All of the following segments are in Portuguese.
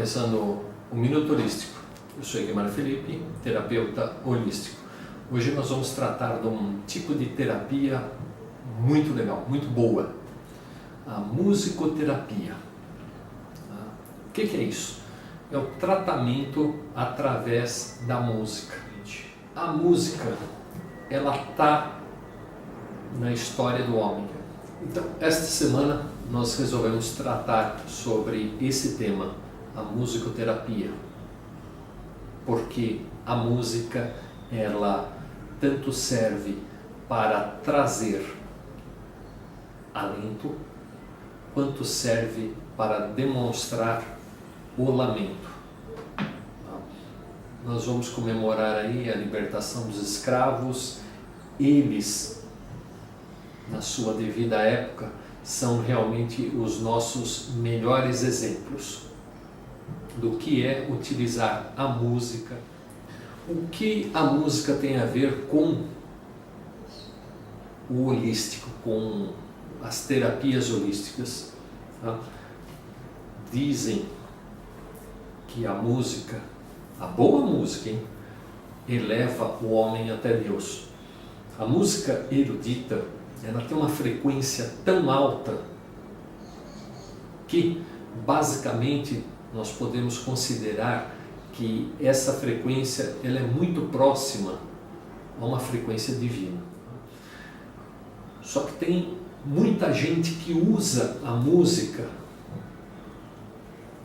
começando o Minuto Holístico. Eu sou Guilherme Felipe, terapeuta holístico. Hoje nós vamos tratar de um tipo de terapia muito legal, muito boa. A musicoterapia. O que é isso? É o tratamento através da música. A música, ela está na história do homem. Então, esta semana nós resolvemos tratar sobre esse tema, a musicoterapia, porque a música, ela tanto serve para trazer alento, quanto serve para demonstrar o lamento. Nós vamos comemorar aí a libertação dos escravos. Eles, na sua devida época, são realmente os nossos melhores exemplos do que é utilizar a música. O que a música tem a ver com o holístico, com as terapias holísticas? Dizem que a música, a boa música, eleva o homem até Deus. A música erudita, ela tem uma frequência tão alta que, basicamente, nós podemos considerar que essa frequência ela é muito próxima a uma frequência divina. Só que tem muita gente que usa a música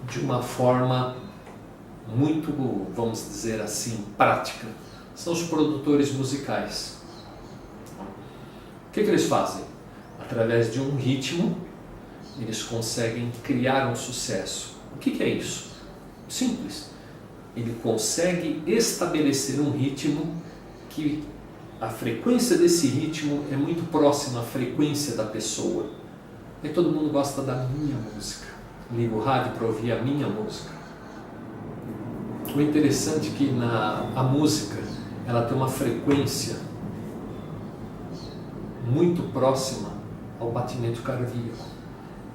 de uma forma muito, vamos dizer assim, prática. São os produtores musicais. O que eles fazem? Através de um ritmo, eles conseguem criar um sucesso. O que é isso? Simples. Ele consegue estabelecer um ritmo que a frequência desse ritmo é muito próxima à frequência da pessoa. E todo mundo gosta da minha música. Liga o rádio para ouvir a minha música. O interessante é que a música, ela tem uma frequência muito próxima ao batimento cardíaco.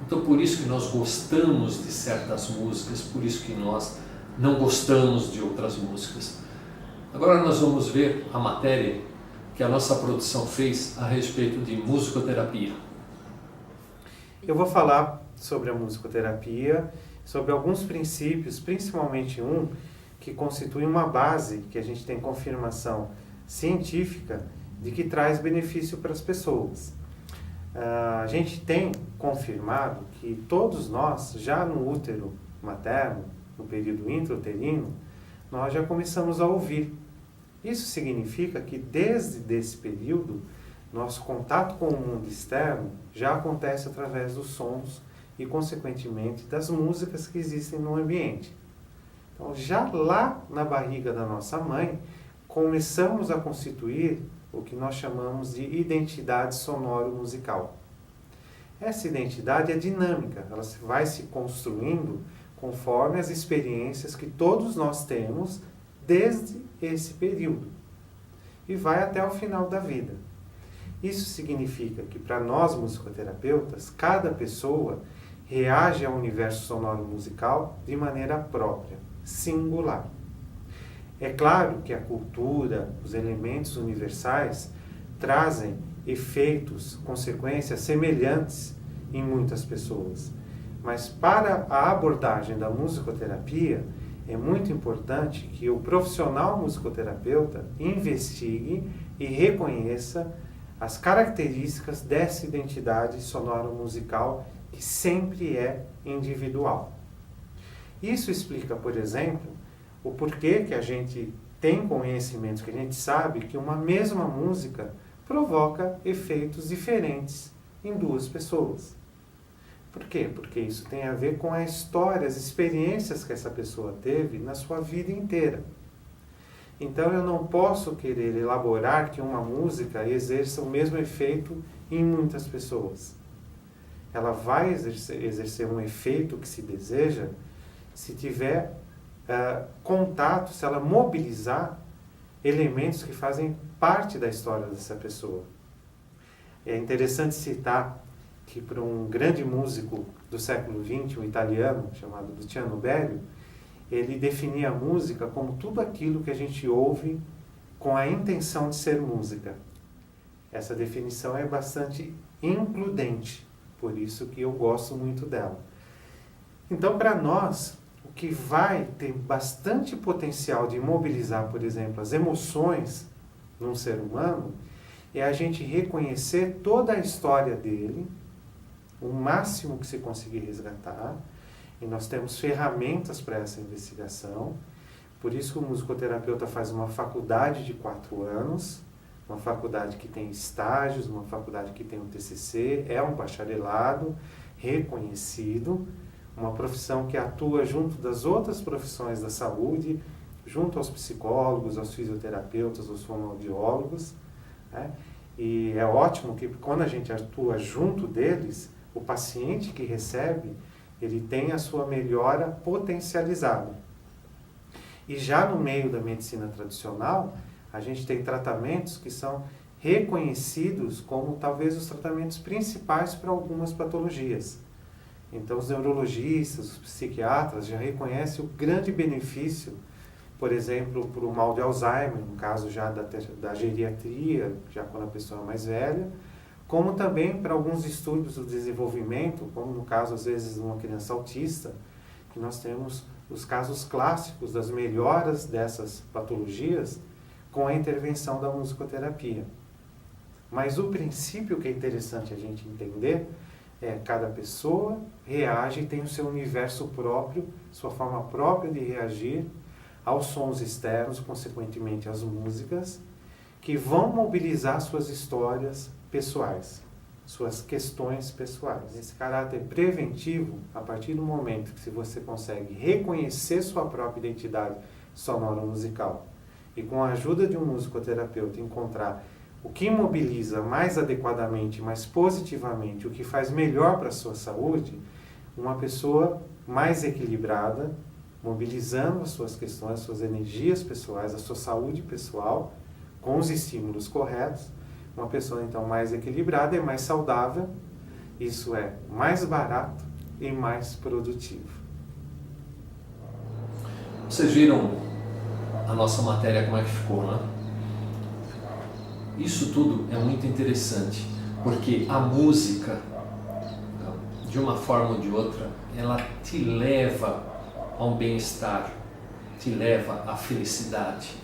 Então, por isso que nós gostamos de certas músicas, por isso que nós não gostamos de outras músicas. Agora nós vamos ver a matéria que a nossa produção fez a respeito de musicoterapia. Eu vou falar sobre a musicoterapia, sobre alguns princípios, principalmente um que constitui uma base que a gente tem confirmação científica de que traz benefício para as pessoas. A gente tem confirmado que todos nós, já no útero materno, no período intrauterino, nós já começamos a ouvir. Isso significa que desde esse período, nosso contato com o mundo externo já acontece através dos sons e, consequentemente, das músicas que existem no ambiente. Então, já lá na barriga da nossa mãe, começamos a constituir o que nós chamamos de identidade sonoro-musical. Essa identidade é dinâmica, ela vai se construindo conforme as experiências que todos nós temos desde esse período e vai até o final da vida. Isso significa que para nós musicoterapeutas, cada pessoa reage ao universo sonoro-musical de maneira própria, singular. É claro que a cultura, os elementos universais trazem efeitos, consequências semelhantes em muitas pessoas. Mas para a abordagem da musicoterapia, é muito importante que o profissional musicoterapeuta investigue e reconheça as características dessa identidade sonoro-musical que sempre é individual. Isso explica, por exemplo, o porquê que a gente tem conhecimento, que a gente sabe que uma mesma música provoca efeitos diferentes em duas pessoas. Por quê? Porque isso tem a ver com a história, as experiências que essa pessoa teve na sua vida inteira. Então eu não posso querer elaborar que uma música exerça o mesmo efeito em muitas pessoas. Ela vai exercer um efeito que se deseja se tiver contato, se ela mobilizar elementos que fazem parte da história dessa pessoa. É interessante citar que para um grande músico do século XX, um italiano chamado Luciano Berio, ele definia a música como tudo aquilo que a gente ouve com a intenção de ser música. Essa definição é bastante includente, por isso que eu gosto muito dela. Então, para nós, o que vai ter bastante potencial de mobilizar, por exemplo, as emoções num ser humano, é a gente reconhecer toda a história dele, o máximo que se conseguir resgatar, e nós temos ferramentas para essa investigação. Por isso que o musicoterapeuta faz uma faculdade de 4 anos, uma faculdade que tem estágios, uma faculdade que tem um TCC, é um bacharelado reconhecido, uma profissão que atua junto das outras profissões da saúde, junto aos psicólogos, aos fisioterapeutas, aos fonoaudiólogos, né? E é ótimo que quando a gente atua junto deles, o paciente que recebe, ele tem a sua melhora potencializada. E já no meio da medicina tradicional, a gente tem tratamentos que são reconhecidos como talvez os tratamentos principais para algumas patologias. Então os neurologistas, os psiquiatras já reconhecem o grande benefício, por exemplo, para o mal de Alzheimer, no caso já da geriatria, já quando a pessoa é mais velha, como também para alguns estudos do desenvolvimento, como no caso às vezes de uma criança autista, que nós temos os casos clássicos das melhoras dessas patologias com a intervenção da musicoterapia. Mas o princípio que é interessante a gente entender é cada pessoa reage e tem o seu universo próprio, sua forma própria de reagir aos sons externos, consequentemente às músicas, que vão mobilizar suas histórias pessoais, suas questões pessoais. Esse caráter preventivo, a partir do momento que se você consegue reconhecer sua própria identidade sonoro-musical e com a ajuda de um musicoterapeuta encontrar o que mobiliza mais adequadamente, mais positivamente, o que faz melhor para a sua saúde, uma pessoa mais equilibrada, mobilizando as suas questões, as suas energias pessoais, a sua saúde pessoal, com os estímulos corretos, uma pessoa então mais equilibrada e mais saudável, isso é mais barato e mais produtivo. Vocês viram a nossa matéria como é que ficou, né? Isso tudo é muito interessante, porque a música, de uma forma ou de outra, ela te leva a um bem-estar, te leva à felicidade.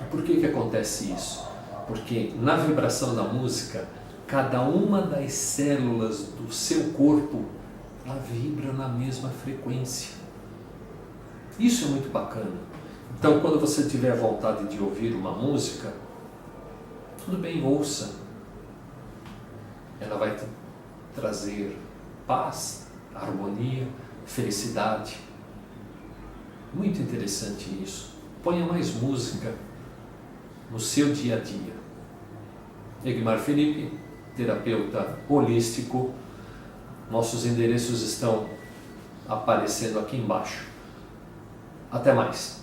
E por que acontece isso? Porque na vibração da música, cada uma das células do seu corpo, ela vibra na mesma frequência. Isso é muito bacana. Então, quando você tiver vontade de ouvir uma música, tudo bem, ouça. Ela vai te trazer paz, harmonia, felicidade. Muito interessante isso. Ponha mais música no seu dia a dia. Egmar Felipe, terapeuta holístico. Nossos endereços estão aparecendo aqui embaixo. Até mais.